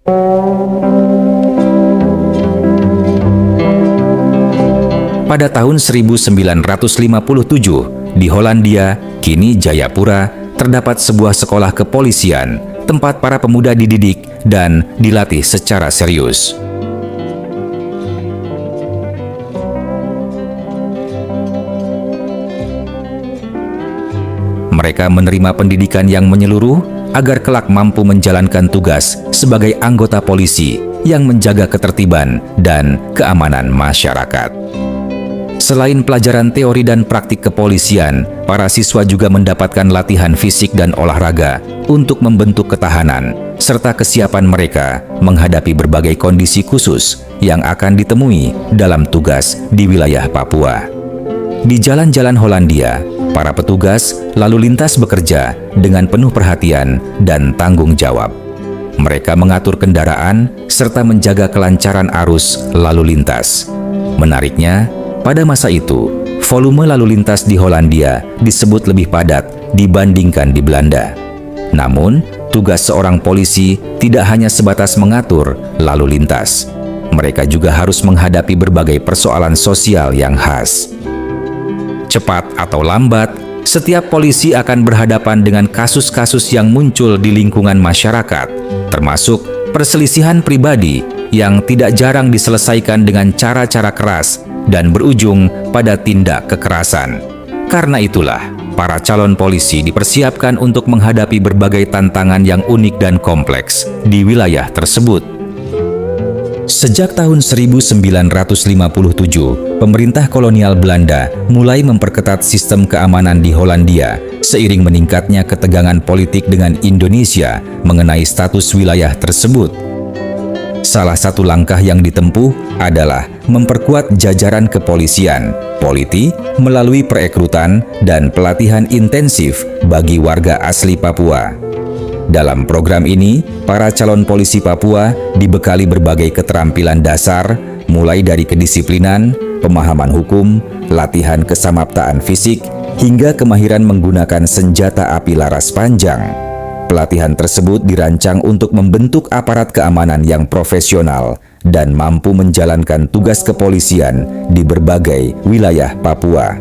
Pada tahun 1957, di Hollandia, kini Jayapura, terdapat sebuah sekolah kepolisian, tempat para pemuda dididik dan dilatih secara serius. Mereka menerima pendidikan yang menyeluruh agar kelak mampu menjalankan tugas sebagai anggota polisi yang menjaga ketertiban dan keamanan masyarakat. Selain pelajaran teori dan praktik kepolisian, para siswa juga mendapatkan latihan fisik dan olahraga untuk membentuk ketahanan serta kesiapan mereka menghadapi berbagai kondisi khusus yang akan ditemui dalam tugas di wilayah Papua. Di jalan-jalan Hollandia, para petugas lalu lintas bekerja dengan penuh perhatian dan tanggung jawab. Mereka mengatur kendaraan serta menjaga kelancaran arus lalu lintas. Menariknya, pada masa itu, volume lalu lintas di Hollandia disebut lebih padat dibandingkan di Belanda. Namun, tugas seorang polisi tidak hanya sebatas mengatur lalu lintas. Mereka juga harus menghadapi berbagai persoalan sosial yang khas. Cepat atau lambat, setiap polisi akan berhadapan dengan kasus-kasus yang muncul di lingkungan masyarakat, termasuk perselisihan pribadi yang tidak jarang diselesaikan dengan cara-cara keras dan berujung pada tindak kekerasan. Karena itulah, para calon polisi dipersiapkan untuk menghadapi berbagai tantangan yang unik dan kompleks di wilayah tersebut. Sejak tahun 1957, pemerintah kolonial Belanda mulai memperketat sistem keamanan di Hollandia seiring meningkatnya ketegangan politik dengan Indonesia mengenai status wilayah tersebut. Salah satu langkah yang ditempuh adalah memperkuat jajaran kepolisian, politi, melalui perekrutan dan pelatihan intensif bagi warga asli Papua. Dalam program ini, para calon polisi Papua dibekali berbagai keterampilan dasar, mulai dari kedisiplinan, pemahaman hukum, latihan kesamaptaan fisik, hingga kemahiran menggunakan senjata api laras panjang. Pelatihan tersebut dirancang untuk membentuk aparat keamanan yang profesional dan mampu menjalankan tugas kepolisian di berbagai wilayah Papua.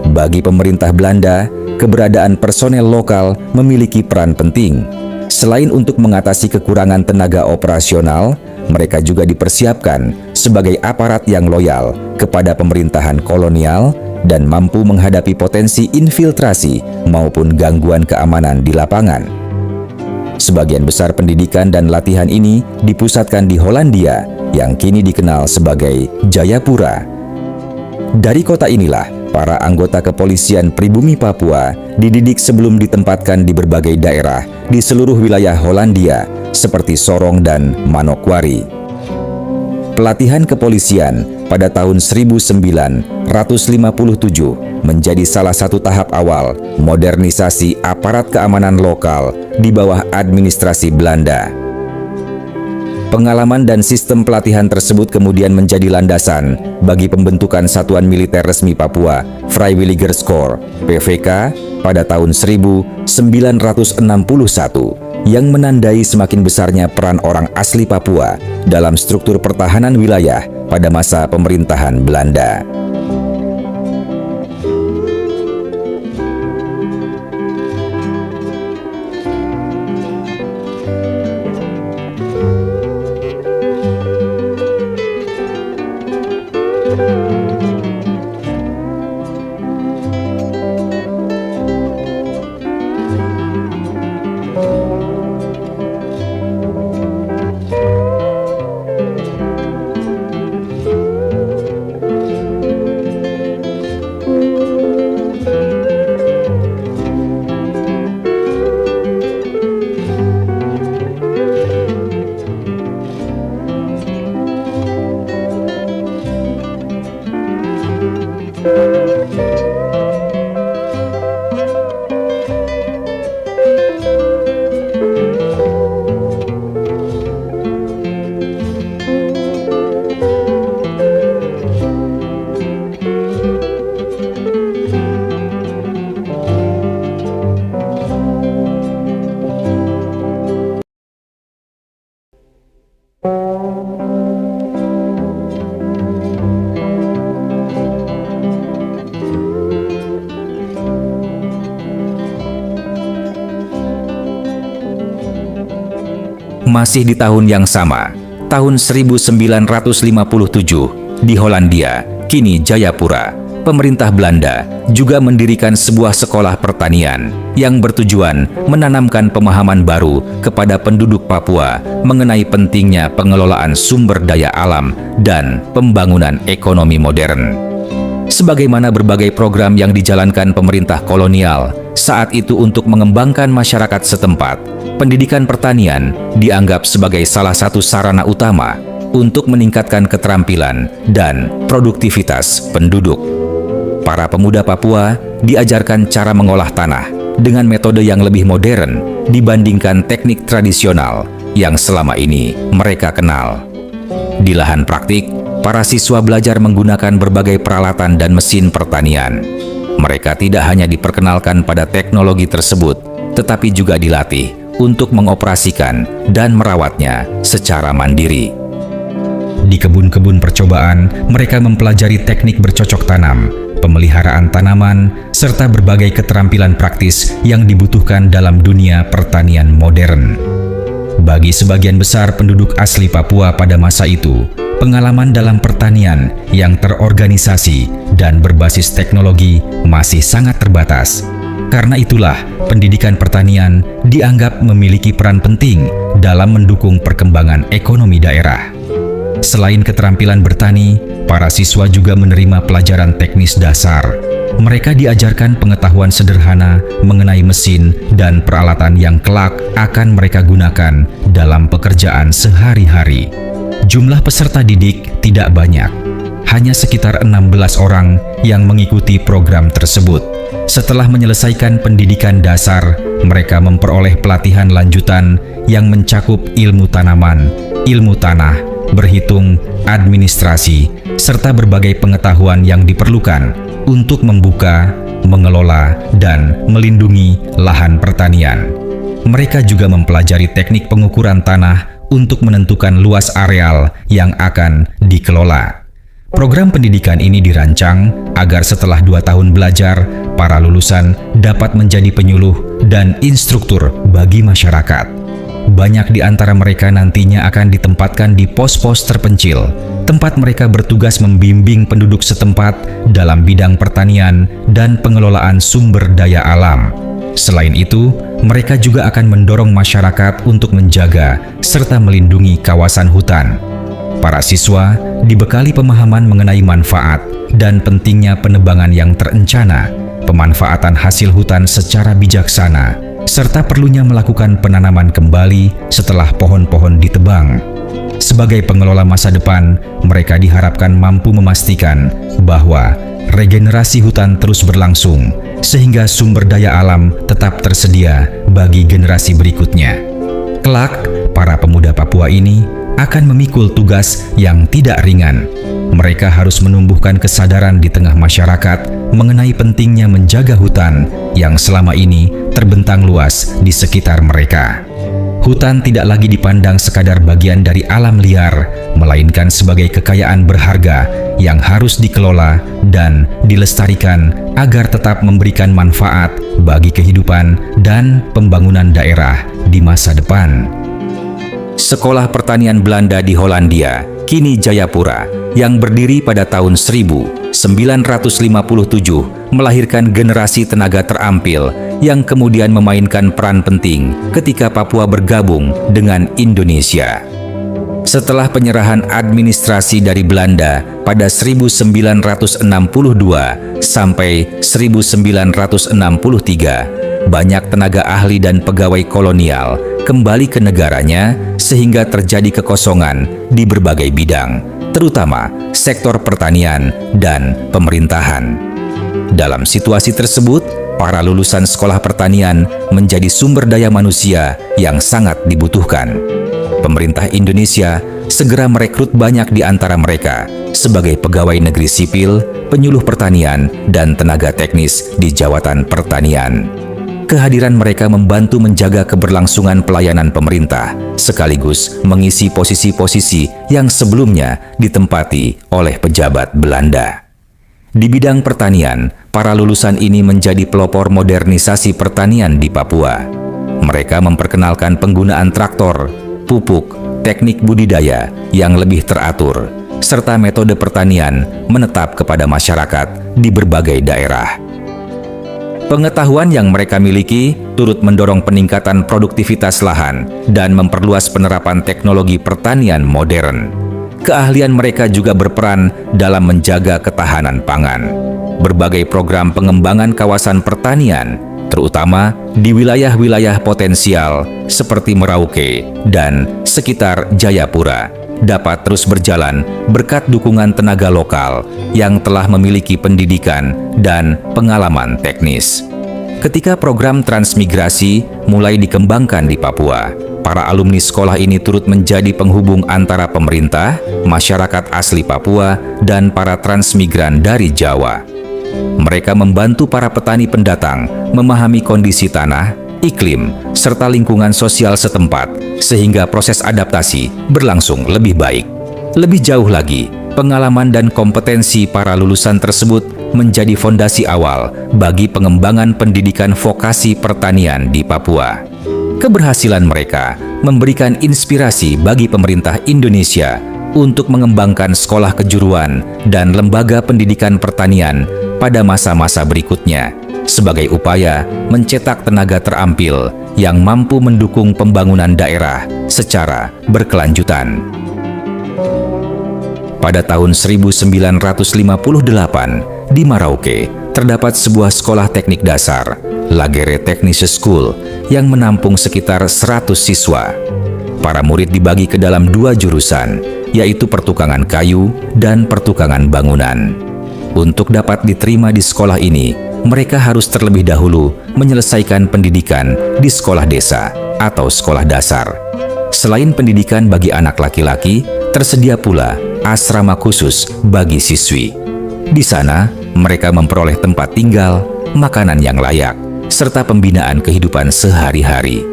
Bagi pemerintah Belanda, keberadaan personel lokal memiliki peran penting. Selain untuk mengatasi kekurangan tenaga operasional, mereka juga dipersiapkan sebagai aparat yang loyal kepada pemerintahan kolonial dan mampu menghadapi potensi infiltrasi maupun gangguan keamanan di lapangan. Sebagian besar pendidikan dan latihan ini dipusatkan di Hollandia yang kini dikenal sebagai Jayapura. Dari kota inilah, para anggota kepolisian pribumi Papua dididik sebelum ditempatkan di berbagai daerah di seluruh wilayah Hollandia seperti Sorong dan Manokwari. Pelatihan kepolisian pada tahun 1957 menjadi salah satu tahap awal modernisasi aparat keamanan lokal di bawah administrasi Belanda. Pengalaman dan sistem pelatihan tersebut kemudian menjadi landasan bagi pembentukan Satuan Militer Resmi Papua, Vrijwilligerskorps (PVK) pada tahun 1961 yang menandai semakin besarnya peran orang asli Papua dalam struktur pertahanan wilayah pada masa pemerintahan Belanda. Masih di tahun yang sama, tahun 1957, di Hollandia, kini Jayapura, pemerintah Belanda juga mendirikan sebuah sekolah pertanian yang bertujuan menanamkan pemahaman baru kepada penduduk Papua mengenai pentingnya pengelolaan sumber daya alam dan pembangunan ekonomi modern. Sebagaimana berbagai program yang dijalankan pemerintah kolonial saat itu untuk mengembangkan masyarakat setempat, pendidikan pertanian dianggap sebagai salah satu sarana utama untuk meningkatkan keterampilan dan produktivitas penduduk. Para pemuda Papua diajarkan cara mengolah tanah dengan metode yang lebih modern dibandingkan teknik tradisional yang selama ini mereka kenal. Di lahan praktik, para siswa belajar menggunakan berbagai peralatan dan mesin pertanian. Mereka tidak hanya diperkenalkan pada teknologi tersebut, tetapi juga dilatih untuk mengoperasikan dan merawatnya secara mandiri. Di kebun-kebun percobaan, mereka mempelajari teknik bercocok tanam, pemeliharaan tanaman, serta berbagai keterampilan praktis yang dibutuhkan dalam dunia pertanian modern. Bagi sebagian besar penduduk asli Papua pada masa itu, pengalaman dalam pertanian yang terorganisasi dan berbasis teknologi masih sangat terbatas. Karena itulah, pendidikan pertanian dianggap memiliki peran penting dalam mendukung perkembangan ekonomi daerah. Selain keterampilan bertani, para siswa juga menerima pelajaran teknis dasar. Mereka diajarkan pengetahuan sederhana mengenai mesin dan peralatan yang kelak akan mereka gunakan dalam pekerjaan sehari-hari. Jumlah peserta didik tidak banyak, hanya sekitar 16 orang yang mengikuti program tersebut. Setelah menyelesaikan pendidikan dasar, mereka memperoleh pelatihan lanjutan yang mencakup ilmu tanaman, ilmu tanah, berhitung, administrasi, serta berbagai pengetahuan yang diperlukan untuk membuka, mengelola, dan melindungi lahan pertanian. Mereka juga mempelajari teknik pengukuran tanah untuk menentukan luas areal yang akan dikelola. Program pendidikan ini dirancang agar setelah 2 tahun belajar, para lulusan dapat menjadi penyuluh dan instruktur bagi masyarakat. Banyak di antara mereka nantinya akan ditempatkan di pos-pos terpencil, tempat mereka bertugas membimbing penduduk setempat dalam bidang pertanian dan pengelolaan sumber daya alam. Selain itu, mereka juga akan mendorong masyarakat untuk menjaga serta melindungi kawasan hutan. Para siswa dibekali pemahaman mengenai manfaat dan pentingnya penebangan yang terencana, pemanfaatan hasil hutan secara bijaksana, serta perlunya melakukan penanaman kembali setelah pohon-pohon ditebang. Sebagai pengelola masa depan, mereka diharapkan mampu memastikan bahwa regenerasi hutan terus berlangsung, sehingga sumber daya alam tetap tersedia bagi generasi berikutnya. Kelak, para pemuda Papua ini akan memikul tugas yang tidak ringan. Mereka harus menumbuhkan kesadaran di tengah masyarakat mengenai pentingnya menjaga hutan yang selama ini terbentang luas di sekitar mereka. Hutan tidak lagi dipandang sekadar bagian dari alam liar, melainkan sebagai kekayaan berharga yang harus dikelola dan dilestarikan agar tetap memberikan manfaat bagi kehidupan dan pembangunan daerah di masa depan. Sekolah Pertanian Belanda di Hollandia, kini Jayapura, yang berdiri pada tahun 1957, melahirkan generasi tenaga terampil yang kemudian memainkan peran penting ketika Papua bergabung dengan Indonesia. Setelah penyerahan administrasi dari Belanda pada 1962 sampai 1963, banyak tenaga ahli dan pegawai kolonial kembali ke negaranya sehingga terjadi kekosongan di berbagai bidang, terutama sektor pertanian dan pemerintahan. Dalam situasi tersebut, para lulusan sekolah pertanian menjadi sumber daya manusia yang sangat dibutuhkan. Pemerintah Indonesia segera merekrut banyak di antara mereka sebagai pegawai negeri sipil, penyuluh pertanian, dan tenaga teknis di Jawatan Pertanian. Kehadiran mereka membantu menjaga keberlangsungan pelayanan pemerintah, sekaligus mengisi posisi-posisi yang sebelumnya ditempati oleh pejabat Belanda. Di bidang pertanian, para lulusan ini menjadi pelopor modernisasi pertanian di Papua. Mereka memperkenalkan penggunaan traktor, pupuk, teknik budidaya yang lebih teratur, serta metode pertanian menetap kepada masyarakat di berbagai daerah. Pengetahuan yang mereka miliki turut mendorong peningkatan produktivitas lahan dan memperluas penerapan teknologi pertanian modern. Keahlian mereka juga berperan dalam menjaga ketahanan pangan. Berbagai program pengembangan kawasan pertanian, terutama di wilayah-wilayah potensial seperti Merauke dan sekitar Jayapura, dapat terus berjalan berkat dukungan tenaga lokal yang telah memiliki pendidikan dan pengalaman teknis. Ketika program transmigrasi mulai dikembangkan di Papua, para alumni sekolah ini turut menjadi penghubung antara pemerintah, masyarakat asli Papua, dan para transmigran dari Jawa. Mereka membantu para petani pendatang memahami kondisi tanah, iklim, serta lingkungan sosial setempat, sehingga proses adaptasi berlangsung lebih baik. Lebih jauh lagi, pengalaman dan kompetensi para lulusan tersebut menjadi fondasi awal bagi pengembangan pendidikan vokasi pertanian di Papua. Keberhasilan mereka memberikan inspirasi bagi pemerintah Indonesia untuk mengembangkan sekolah kejuruan dan lembaga pendidikan pertanian pada masa-masa berikutnya, sebagai upaya mencetak tenaga terampil yang mampu mendukung pembangunan daerah secara berkelanjutan. Pada tahun 1958, di Merauke, terdapat sebuah sekolah teknik dasar, Lagere Technische School, yang menampung sekitar 100 siswa. Para murid dibagi ke dalam 2 jurusan, yaitu pertukangan kayu dan pertukangan bangunan. Untuk dapat diterima di sekolah ini, mereka harus terlebih dahulu menyelesaikan pendidikan di sekolah desa atau sekolah dasar. Selain pendidikan bagi anak laki-laki, tersedia pula asrama khusus bagi siswi. Di sana, mereka memperoleh tempat tinggal, makanan yang layak, serta pembinaan kehidupan sehari-hari.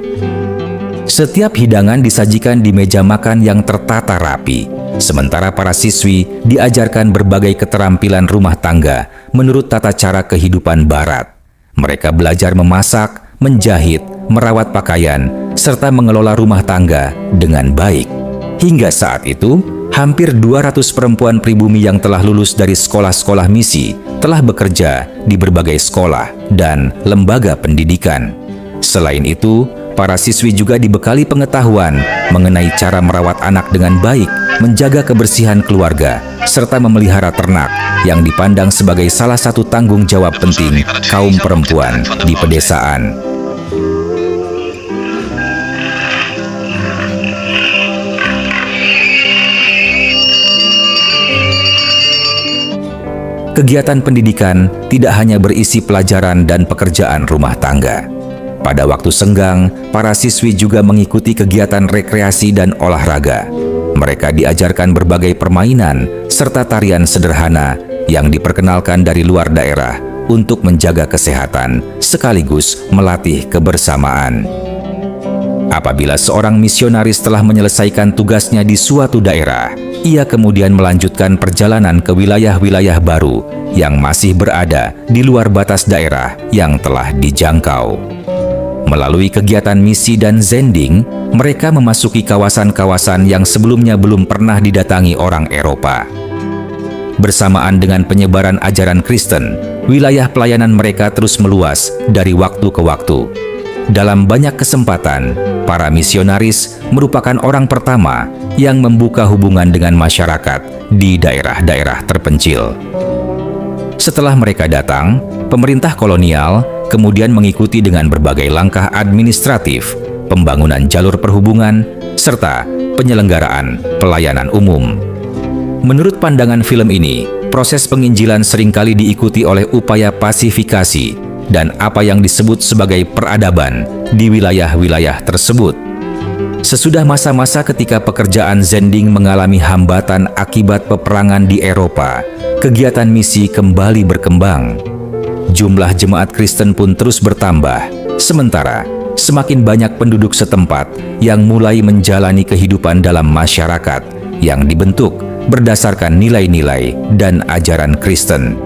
Setiap hidangan disajikan di meja makan yang tertata rapi, sementara para siswi diajarkan berbagai keterampilan rumah tangga menurut tata cara kehidupan Barat. Mereka belajar memasak, menjahit, merawat pakaian, serta mengelola rumah tangga dengan baik. Hingga saat itu, hampir 200 perempuan pribumi yang telah lulus dari sekolah-sekolah misi telah bekerja di berbagai sekolah dan lembaga pendidikan. Selain itu, para siswi juga dibekali pengetahuan mengenai cara merawat anak dengan baik, menjaga kebersihan keluarga, serta memelihara ternak yang dipandang sebagai salah satu tanggung jawab penting kaum perempuan di pedesaan. Kegiatan pendidikan tidak hanya berisi pelajaran dan pekerjaan rumah tangga. Pada waktu senggang, para siswi juga mengikuti kegiatan rekreasi dan olahraga. Mereka diajarkan berbagai permainan serta tarian sederhana yang diperkenalkan dari luar daerah untuk menjaga kesehatan sekaligus melatih kebersamaan. Apabila seorang misionaris telah menyelesaikan tugasnya di suatu daerah, ia kemudian melanjutkan perjalanan ke wilayah-wilayah baru yang masih berada di luar batas daerah yang telah dijangkau. Melalui kegiatan misi dan zending, mereka memasuki kawasan-kawasan yang sebelumnya belum pernah didatangi orang Eropa. Bersamaan dengan penyebaran ajaran Kristen, wilayah pelayanan mereka terus meluas dari waktu ke waktu. Dalam banyak kesempatan, para misionaris merupakan orang pertama yang membuka hubungan dengan masyarakat di daerah-daerah terpencil. Setelah mereka datang, pemerintah kolonial kemudian mengikuti dengan berbagai langkah administratif, pembangunan jalur perhubungan, serta penyelenggaraan pelayanan umum. Menurut pandangan film ini, proses penginjilan seringkali diikuti oleh upaya pasifikasi dan apa yang disebut sebagai peradaban di wilayah-wilayah tersebut. Sesudah masa-masa ketika pekerjaan zending mengalami hambatan akibat peperangan di Eropa, kegiatan misi kembali berkembang. Jumlah jemaat Kristen pun terus bertambah Sementara, semakin banyak penduduk setempat yang mulai menjalani kehidupan dalam masyarakat yang dibentuk berdasarkan nilai-nilai dan ajaran Kristen.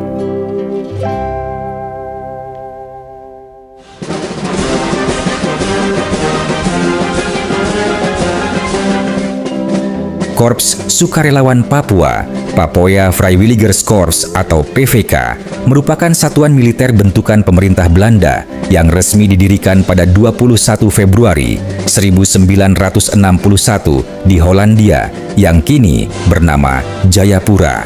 Korps Sukarelawan Papua, Papua Vrijwilligers Korps atau PVK, merupakan satuan militer bentukan pemerintah Belanda yang resmi didirikan pada 21 Februari 1961 di Hollandia yang kini bernama Jayapura.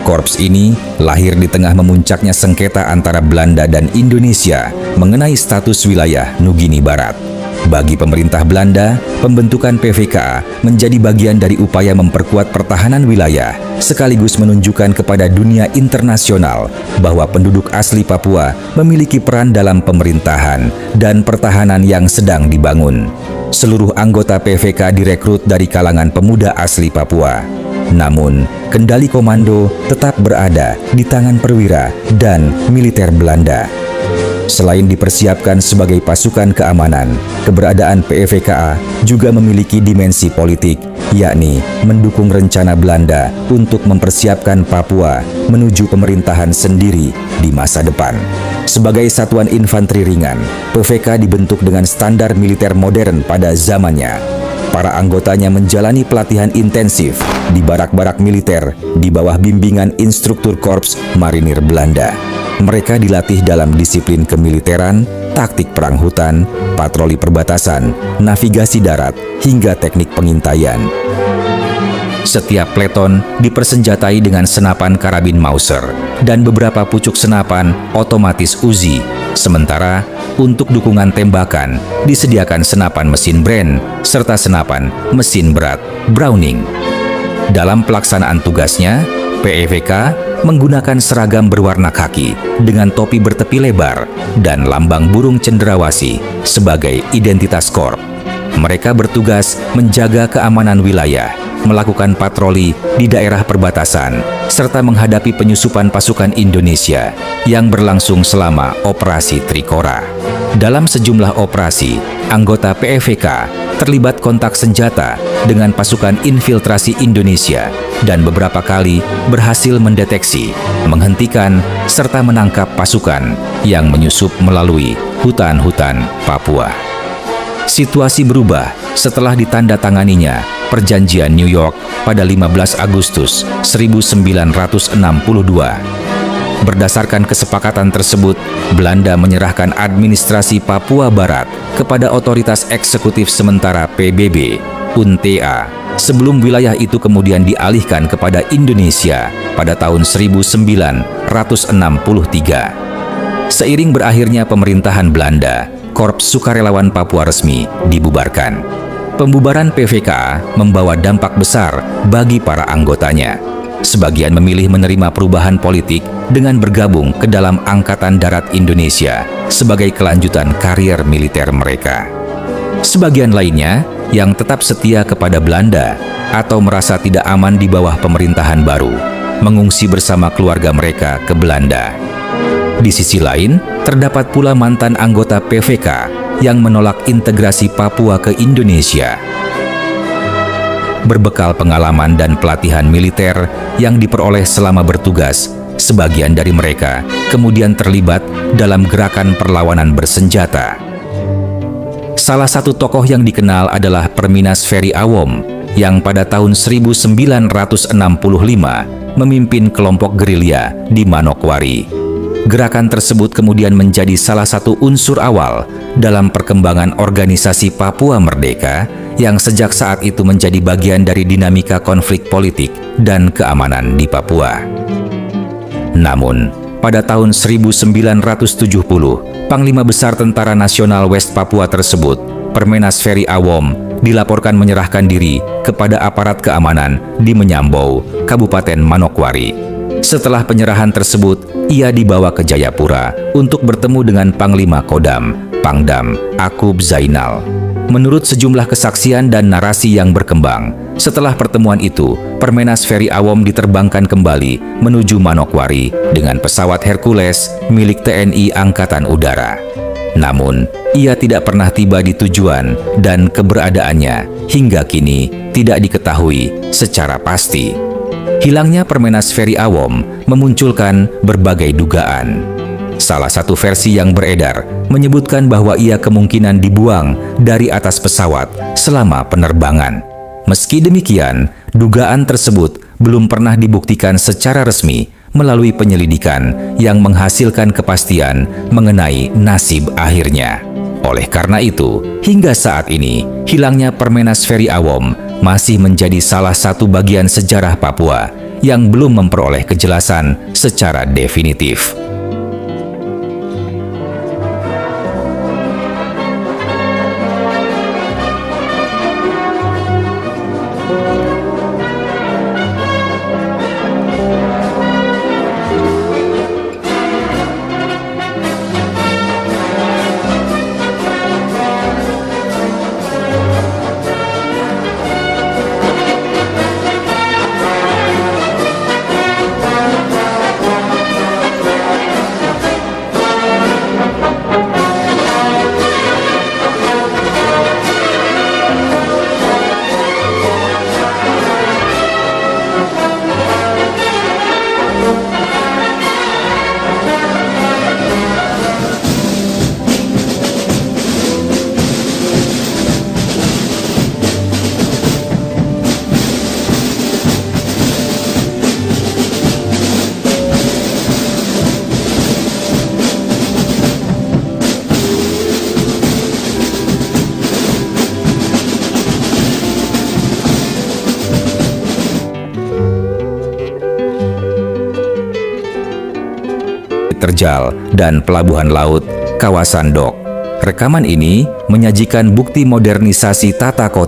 Korps ini lahir di tengah memuncaknya sengketa antara Belanda dan Indonesia mengenai status wilayah Nugini Barat. Bagi pemerintah Belanda, pembentukan PVK menjadi bagian dari upaya memperkuat pertahanan wilayah, sekaligus menunjukkan kepada dunia internasional bahwa penduduk asli Papua memiliki peran dalam pemerintahan dan pertahanan yang sedang dibangun. Seluruh anggota PVK direkrut dari kalangan pemuda asli Papua. Namun, kendali komando tetap berada di tangan perwira dan militer Belanda. Selain dipersiapkan sebagai pasukan keamanan, keberadaan PVKA juga memiliki dimensi politik, yakni mendukung rencana Belanda untuk mempersiapkan Papua menuju pemerintahan sendiri di masa depan. Sebagai satuan infanteri ringan, PVK dibentuk dengan standar militer modern pada zamannya. Para anggotanya menjalani pelatihan intensif di barak-barak militer di bawah bimbingan instruktur Korps Marinir Belanda. Mereka dilatih dalam disiplin kemiliteran, taktik perang hutan, patroli perbatasan, navigasi darat, hingga teknik pengintaian. Setiap pleton dipersenjatai dengan senapan karabin Mauser dan beberapa pucuk senapan otomatis Uzi. Sementara untuk dukungan tembakan disediakan senapan mesin Bren serta senapan mesin berat Browning. Dalam pelaksanaan tugasnya, PVK menggunakan seragam berwarna khaki dengan topi bertepi lebar dan lambang burung cendrawasih sebagai identitas korps. Mereka bertugas menjaga keamanan wilayah, melakukan patroli di daerah perbatasan, serta menghadapi penyusupan pasukan Indonesia yang berlangsung selama Operasi Trikora. Dalam sejumlah operasi, anggota PVK terlibat kontak senjata dengan pasukan infiltrasi Indonesia dan beberapa kali berhasil mendeteksi, menghentikan, serta menangkap pasukan yang menyusup melalui hutan-hutan Papua. Situasi berubah setelah ditandatanganinya Perjanjian New York pada 15 Agustus 1962. Berdasarkan kesepakatan tersebut, Belanda menyerahkan administrasi Papua Barat kepada Otoritas Eksekutif Sementara PBB, UNTA, sebelum wilayah itu kemudian dialihkan kepada Indonesia pada tahun 1963. Seiring berakhirnya pemerintahan Belanda, Korps Sukarelawan Papua resmi dibubarkan. Pembubaran PVK membawa dampak besar bagi para anggotanya. Sebagian memilih menerima perubahan politik dengan bergabung ke dalam Angkatan Darat Indonesia sebagai kelanjutan karier militer mereka. Sebagian lainnya yang tetap setia kepada Belanda atau merasa tidak aman di bawah pemerintahan baru, mengungsi bersama keluarga mereka ke Belanda. Di sisi lain, terdapat pula mantan anggota PVK yang menolak integrasi Papua ke Indonesia. Berbekal pengalaman dan pelatihan militer yang diperoleh selama bertugas, sebagian dari mereka kemudian terlibat dalam gerakan perlawanan bersenjata. Salah satu tokoh yang dikenal adalah Perminas Ferry Awom yang pada tahun 1965 memimpin kelompok gerilya di Manokwari. Gerakan tersebut kemudian menjadi salah satu unsur awal dalam perkembangan organisasi Papua Merdeka yang sejak saat itu menjadi bagian dari dinamika konflik politik dan keamanan di Papua. Namun, pada tahun 1970, Panglima Besar Tentara Nasional West Papua tersebut, Permenas Ferry Awom, dilaporkan menyerahkan diri kepada aparat keamanan di Menyambau, Kabupaten Manokwari. Setelah penyerahan tersebut, ia dibawa ke Jayapura untuk bertemu dengan Panglima Kodam, Pangdam Akub Zainal. Menurut sejumlah kesaksian dan narasi yang berkembang, setelah pertemuan itu, Permenas Ferry Awom diterbangkan kembali menuju Manokwari dengan pesawat Hercules milik TNI Angkatan Udara. Namun, ia tidak pernah tiba di tujuan dan keberadaannya hingga kini tidak diketahui secara pasti. Hilangnya Permenas Ferry Awom memunculkan berbagai dugaan. Salah satu versi yang beredar menyebutkan bahwa ia kemungkinan dibuang dari atas pesawat selama penerbangan. Meski demikian, dugaan tersebut belum pernah dibuktikan secara resmi melalui penyelidikan yang menghasilkan kepastian mengenai nasib akhirnya. Oleh karena itu, hingga saat ini, hilangnya Permenas Ferry Awom masih menjadi salah satu bagian sejarah Papua yang belum memperoleh kejelasan secara definitif. Terjal dan pelabuhan laut kawasan Dok. Rekaman ini menyajikan bukti modernisasi tata kota